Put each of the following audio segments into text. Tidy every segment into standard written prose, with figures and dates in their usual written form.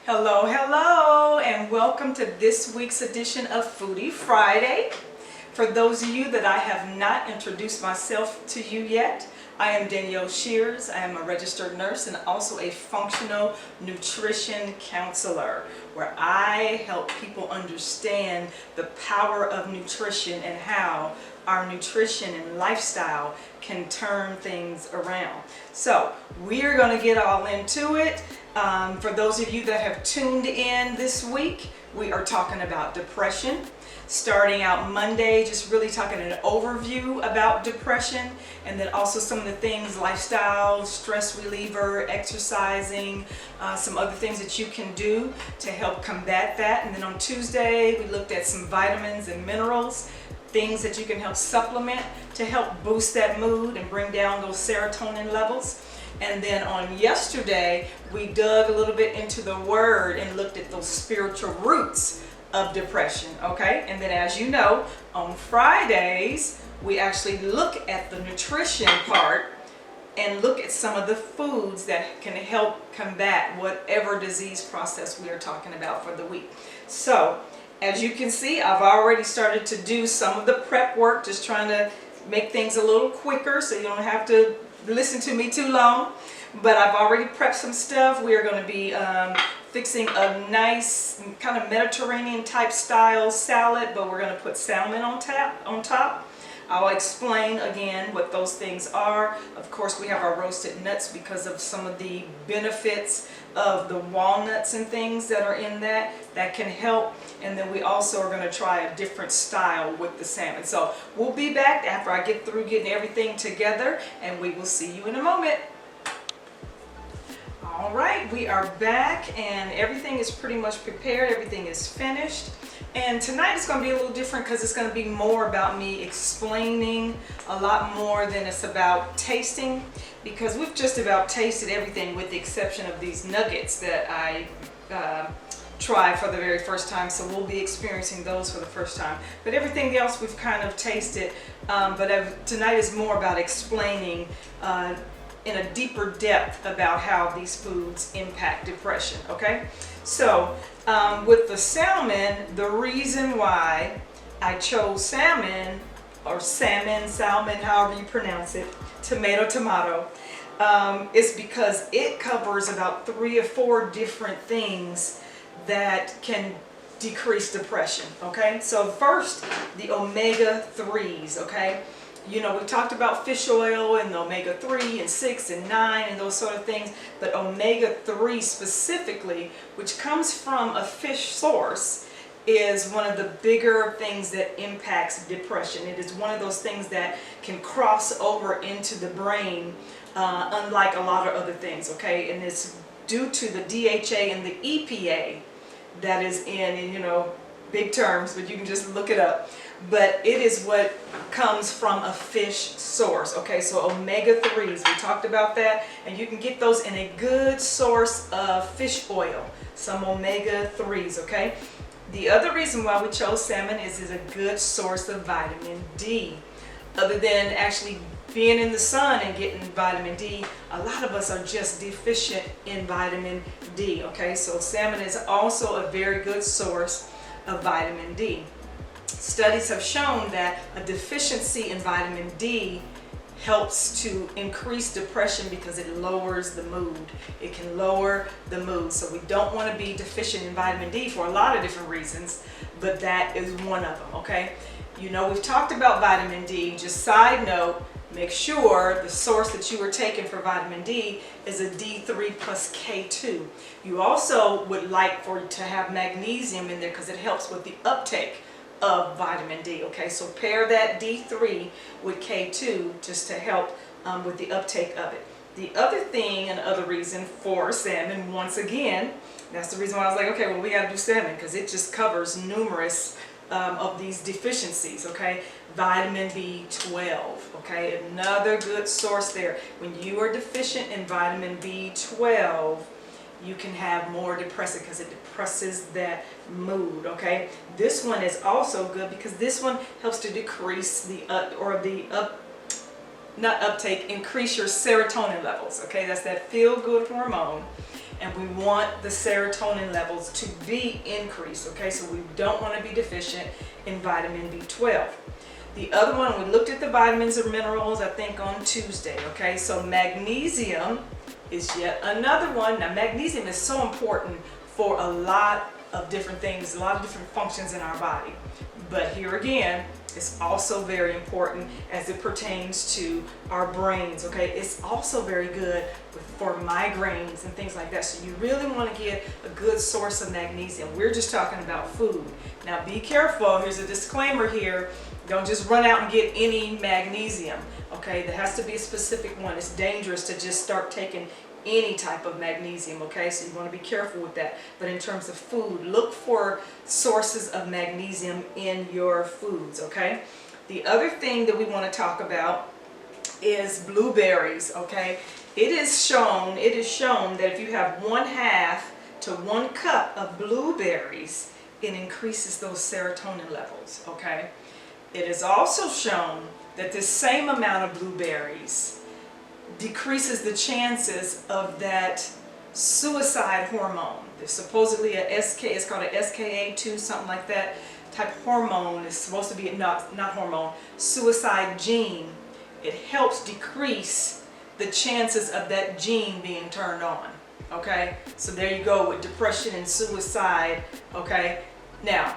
Hello, hello, and welcome to this week's edition of Foodie Friday. For those of you that I have not introduced myself to you yet, I am Danielle Shears. I am a registered nurse and also a functional nutrition counselor, where I help people understand the power of nutrition and how our nutrition and lifestyle can turn things around. So we're going to get all into it. For those of you that have tuned in this week, we are talking about depression. Starting out Monday, just really talking an overview about depression, and then also some of the things, lifestyle, stress reliever, exercising, some other things that you can do to help combat that. And then on Tuesday, we looked at some vitamins and minerals, things that you can help supplement to help boost that mood and bring down those serotonin levels. And then on yesterday, we dug a little bit into the word and looked at those spiritual roots of depression, okay? And then, as you know, on Fridays, we actually look at the nutrition part and look at some of the foods that can help combat whatever disease process we are talking about for the week. So, as you can see, I've already started to do some of the prep work, just trying to make things a little quicker so you don't have to listen to me too long. But I've already prepped some stuff. We are going to be fixing a nice kind of Mediterranean type style salad, but we're going to put salmon on top. I'll explain again what those things are. Of course, we have our roasted nuts because of some of the benefits of the walnuts and things that are in that can help. And then we also are going to try a different style with the salmon. So we'll be back after I get through getting everything together, and we will see you in a moment. All right, we are back and everything is pretty much prepared. Everything is finished. And tonight is going to be a little different because it's going to be more about me explaining a lot more than it's about tasting, because we've just about tasted everything with the exception of these nuggets that I tried for the very first time. So we'll be experiencing those for the first time. But everything else we've kind of tasted. Tonight is more about explaining in a deeper depth about how these foods impact depression, okay? So with the salmon, the reason why I chose salmon, or salmon, however you pronounce it, tomato, is because it covers about 3 or 4 different things that can decrease depression, okay? So first, the omega-3s, okay? You know, we talked about fish oil and the omega-3 and 6 and 9 and those sort of things, but omega-3 specifically, which comes from a fish source, is one of the bigger things that impacts depression. It is one of those things that can cross over into the brain, unlike a lot of other things, okay? And it's due to the DHA and the EPA that is in, you know, big terms, but you can just look it up. But it is what comes from a fish source, okay? So omega-3s, we talked about that, and you can get those in a good source of fish oil, some omega-3s, okay? The other reason why we chose salmon is it's a good source of vitamin D. Other than actually being in the sun and getting vitamin D, a lot of us are just deficient in vitamin D, okay? So salmon is also a very good source of vitamin D. Studies have shown that a deficiency in vitamin D helps to increase depression because it lowers the mood. It can lower the mood. So we don't want to be deficient in vitamin D for a lot of different reasons, but that is one of them, okay? You know, we've talked about vitamin D. Just side note, make sure the source that you are taking for vitamin D is a D3 plus K2. You also would like to have magnesium in there because it helps with the uptake of vitamin D, okay? So pair that D3 with K2 just to help with the uptake of it. The other thing and other reason for salmon, once again, that's the reason why I was like, okay, well, we got to do salmon because it just covers numerous of these deficiencies, okay? Vitamin B12, okay? Another good source there. When you are deficient in vitamin B12, you can have more depressant because it depresses that mood, okay? This one is also good because this one helps to decrease increase your serotonin levels, okay? That's that feel-good hormone. and we want the serotonin levels to be increased, okay? So we don't want to be deficient in vitamin B12. The other one, we looked at the vitamins and minerals, I think on Tuesday, okay? So magnesium is yet another one. Now magnesium is so important for a lot of different things, a lot of different functions in our body. But here again, it's also very important as it pertains to our brains, okay? It's also very good for migraines and things like that. So you really want to get a good source of magnesium. We're just talking about food. Now be careful, here's a disclaimer here. Don't just run out and get any magnesium, okay? There has to be a specific one. It's dangerous to just start taking any type of magnesium, okay? So you want to be careful with that. But in terms of food, look for sources of magnesium in your foods, okay? The other thing that we want to talk about is blueberries, okay? It is shown that if you have 1/2 to 1 cup of blueberries, it increases those serotonin levels, okay? It is also shown that the same amount of blueberries decreases the chances of that suicide hormone. There's supposedly it's called a SKA2, something like that type hormone. It's supposed to be not hormone, suicide gene. It helps decrease the chances of that gene being turned on, okay? So there you go with depression and suicide, okay? Now,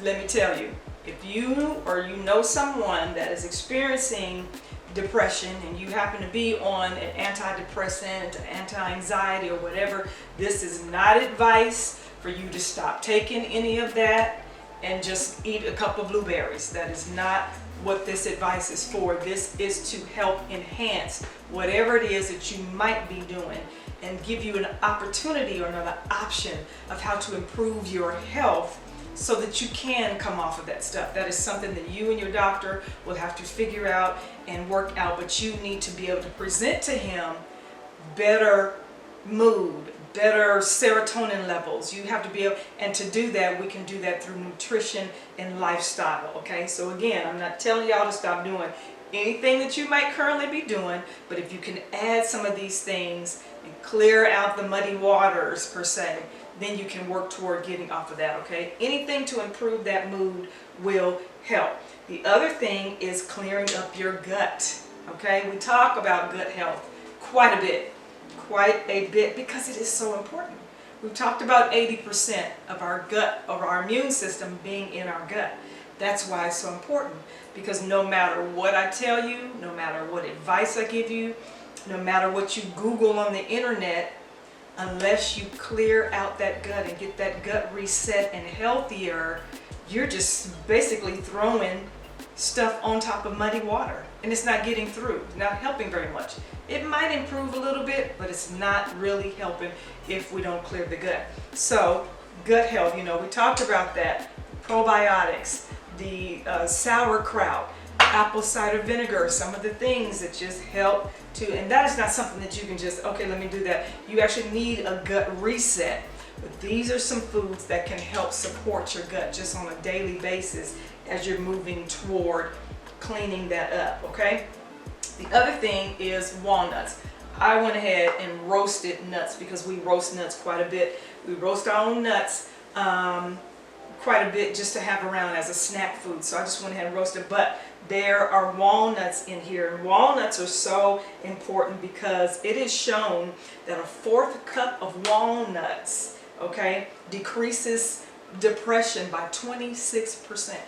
let me tell you, if you or you know someone that is experiencing depression and you happen to be on an antidepressant, anti-anxiety or whatever, this is not advice for you to stop taking any of that and just eat a cup of blueberries. That is not what this advice is for. This is to help enhance whatever it is that you might be doing and give you an opportunity or another option of how to improve your health so that you can come off of that stuff. That is something that you and your doctor will have to figure out and work out, but you need to be able to present to him better mood, better serotonin levels. You have to be able, and to do that, we can do that through nutrition and lifestyle, okay? So again, I'm not telling y'all to stop doing anything that you might currently be doing, but if you can add some of these things and clear out the muddy waters per se, then you can work toward getting off of that, okay? Anything to improve that mood will help. The other thing is clearing up your gut, okay? We talk about gut health quite a bit because it is so important. We've talked about 80% of our gut, of our immune system being in our gut. That's why it's so important, because no matter what I tell you, no matter what advice I give you, no matter what you Google on the internet, unless you clear out that gut and get that gut reset and healthier, you're just basically throwing stuff on top of muddy water and it's not getting through, not helping very much. It might improve a little bit, but it's not really helping if we don't clear the gut. So gut health, you know, we talked about that. Probiotics, the sauerkraut, apple cider vinegar, some of the things that just help to, and that is not something that you can just, okay, let me do that. You actually need a gut reset. But these are some foods that can help support your gut just on a daily basis as you're moving toward cleaning that up, okay? The other thing is walnuts. I went ahead and roasted nuts because we roast nuts quite a bit. We roast our own nuts quite a bit just to have around as a snack food. So I just went ahead and roasted, but there are walnuts in here. And walnuts are so important because it is shown that a 1/4 cup of walnuts, okay, decreases depression by 26%.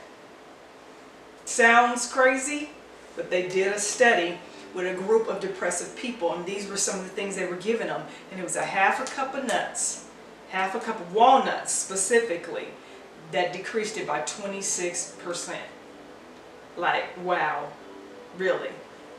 Sounds crazy, but they did a study with a group of depressive people, and these were some of the things they were giving them. And it was a 1/2 cup of nuts, 1/2 cup of walnuts specifically, that decreased it by 26%. Like, wow, really?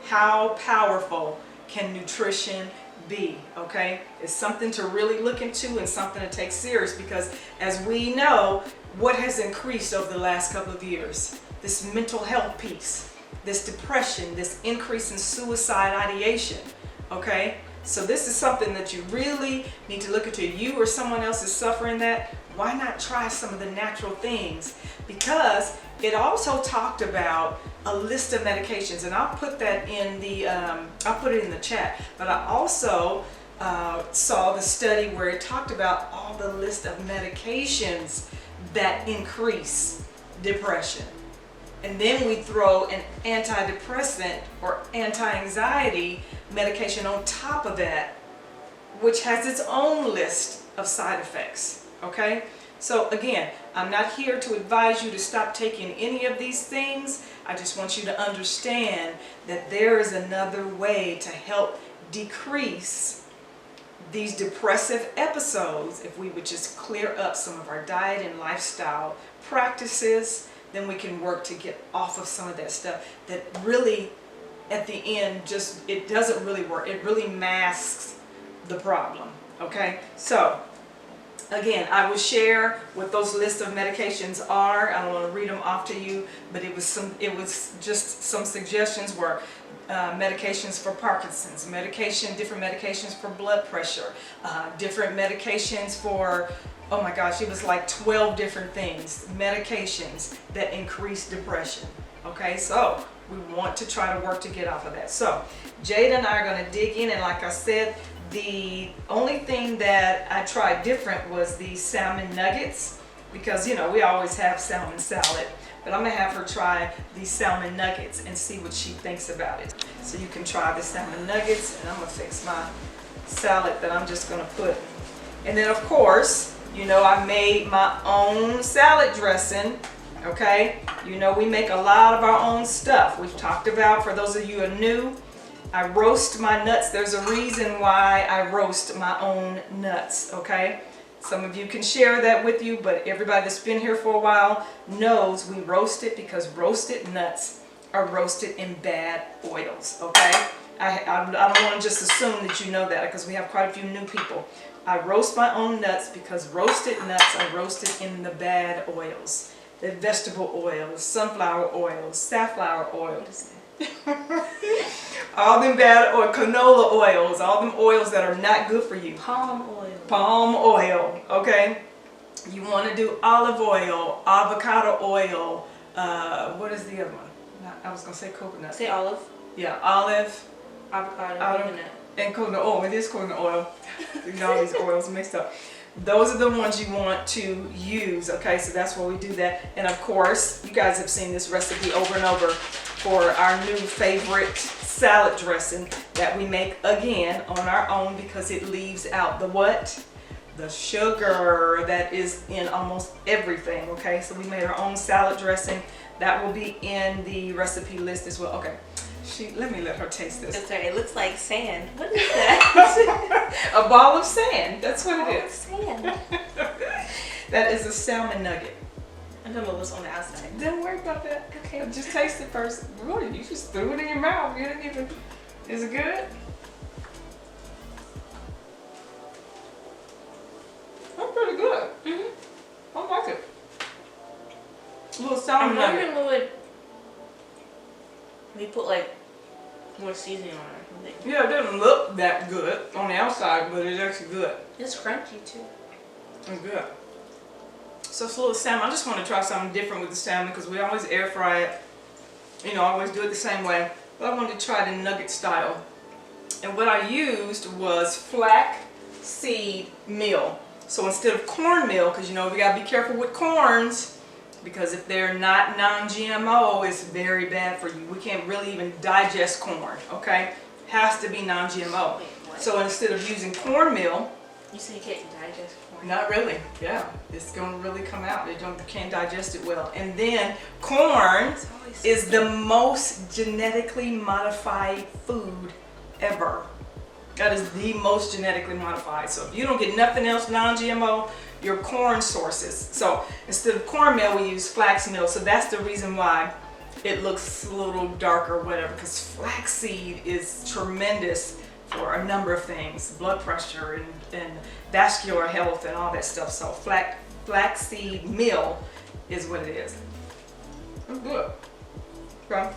How powerful can nutrition be, okay? It's something to really look into and something to take serious, because as we know, what has increased over the last couple of years? This mental health piece, this depression, this increase in suicide ideation, okay? So this is something that you really need to look into. You or someone else is suffering that, why not try some of the natural things? Because it also talked about a list of medications, and I'll put that in the I'll put it in the chat. But I also saw the study where it talked about all the list of medications that increase depression. And then we throw an antidepressant or anti-anxiety medication on top of that, which has its own list of side effects, okay? So again, I'm not here to advise you to stop taking any of these things. I just want you to understand that there is another way to help decrease these depressive episodes if we would just clear up some of our diet and lifestyle practices. Then we can work to get off of some of that stuff that really, at the end, just, it doesn't really work. It really masks the problem, okay? So, again, I will share what those lists of medications are. I don't want to read them off to you, but it was just some suggestions were medications for Parkinson's, different medications for blood pressure, different medications for, oh my gosh, it was like 12 different things, medications that increase depression. Okay, so we want to try to work to get off of that. So Jade and I are going to dig in, and like I said, the only thing that I tried different was the salmon nuggets, because you know we always have salmon salad, but I'm gonna have her try these salmon nuggets and see what she thinks about it. So you can try the salmon nuggets, and I'm gonna fix my salad that I'm just gonna put. And then of course, you know, I made my own salad dressing. Okay, you know we make a lot of our own stuff. We've talked about, for those of you who are new, I roast my nuts. There's a reason why I roast my own nuts, okay? Some of you can share that with you, but everybody that's been here for a while knows we roast it because roasted nuts are roasted in bad oils, okay? I don't want to just assume that you know that, because we have quite a few new people. I roast my own nuts because roasted nuts are roasted in the bad oils. The vegetable oils, sunflower oils, safflower oils. All them bad oil, canola oils, all them oils that are not good for you. Palm oil. Palm oil, okay? You want to do olive oil, avocado oil, what is the other one? I was going to say coconut. Say olive. Yeah, olive. Avocado, coconut. And coconut oil. It is coconut oil. You know, all these oils mixed up. Those are the ones you want to use, okay? So that's why we do that. And of course, you guys have seen this recipe over and over for our new favorite salad dressing that we make again on our own, because it leaves out the what? The sugar that is in almost everything, okay? So we made our own salad dressing. That will be in the recipe list as well. Okay, let me let her taste this. I'm sorry, it looks like sand. What is that? A ball of sand, that's what it is. Sand. That is a salmon nugget. I'm talking about what's on the outside. Don't worry about that. Okay, just taste it first. Really, you just threw it in your mouth. You didn't even. Is it good? That's pretty good. Mm-hmm. I like it. A little salmon nugget. I'm wondering we put like more seasoning on it or something. Yeah, it doesn't look that good on the outside, but it's actually good. It's crunchy too. It's good. So it's a little salmon. I just want to try something different with the salmon, because we always air fry it. You know, I always do it the same way. But I wanted to try the nugget style. And what I used was flax seed meal. So instead of cornmeal, because you know we got to be careful with corns, because if they're not non-GMO, it's very bad for you. We can't really even digest corn, okay? Has to be non-GMO. So instead of using cornmeal, you say you can't digest corn? Not really, yeah. It's going to really come out. They can't digest it well. And then corn is the most genetically modified food ever. That is the most genetically modified. So if you don't get nothing else non-GMO, your corn sources. So instead of cornmeal, we use flax meal. So that's the reason why it looks a little darker or whatever, because flaxseed is tremendous for a number of things, blood pressure and vascular health and all that stuff. So flaxseed meal is what it is. It's good. Okay.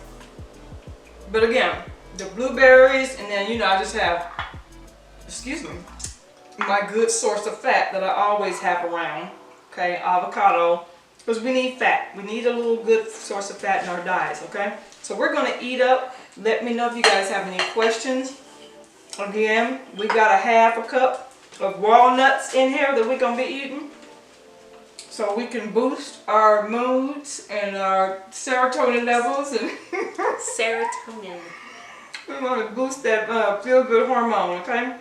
But again, the blueberries, and then, you know, I just have, excuse me, my good source of fat that I always have around. Okay, avocado, because we need fat. We need a little good source of fat in our diets, okay? So we're going to eat up. Let me know if you guys have any questions. Again, we got a half a cup of walnuts in here that we're gonna be eating. So we can boost our moods and our serotonin levels, and Serotonin. we want to boost that feel-good hormone, okay?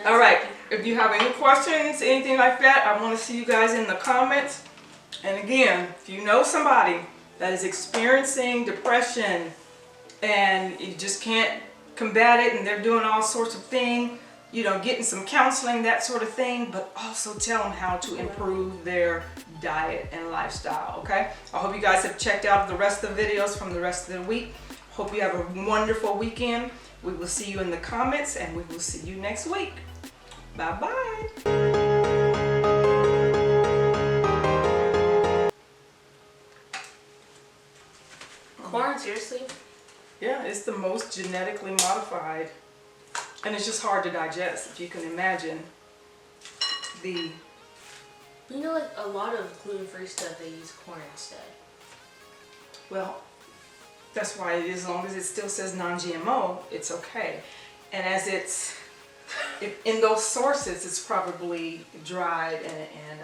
All right, if you have any questions, anything like that, I want to see you guys in the comments. And again, if you know somebody that is experiencing depression and you just can't combat it and they're doing all sorts of things, you know, getting some counseling, that sort of thing, but also tell them how to improve their diet and lifestyle, okay? I hope you guys have checked out the rest of the videos from the rest of the week. Hope you have a wonderful weekend. We will see you in the comments, and we will see you next week. Bye-bye. Corn, seriously? Yeah, it's the most genetically modified, and it's just hard to digest, if you can imagine the... You know, like a lot of gluten-free stuff, they use corn instead. Well, that's why as long as it still says non-GMO, it's okay. And as it's, in those sources, it's probably dried and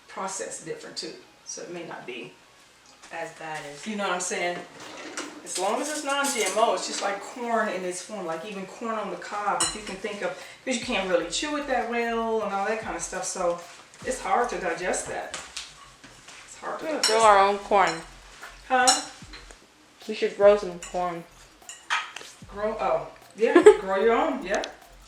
processed different too. So it may not be As bad as... you know what I'm saying? As long as it's non-GMO, it's just like corn in its form, like even corn on the cob, if you can think of, because you can't really chew it that well and all that kind of stuff, so it's hard to digest that. It's hard to digest Grow our own corn. Huh? We should grow some corn. Grow, oh, yeah, grow your own, yeah.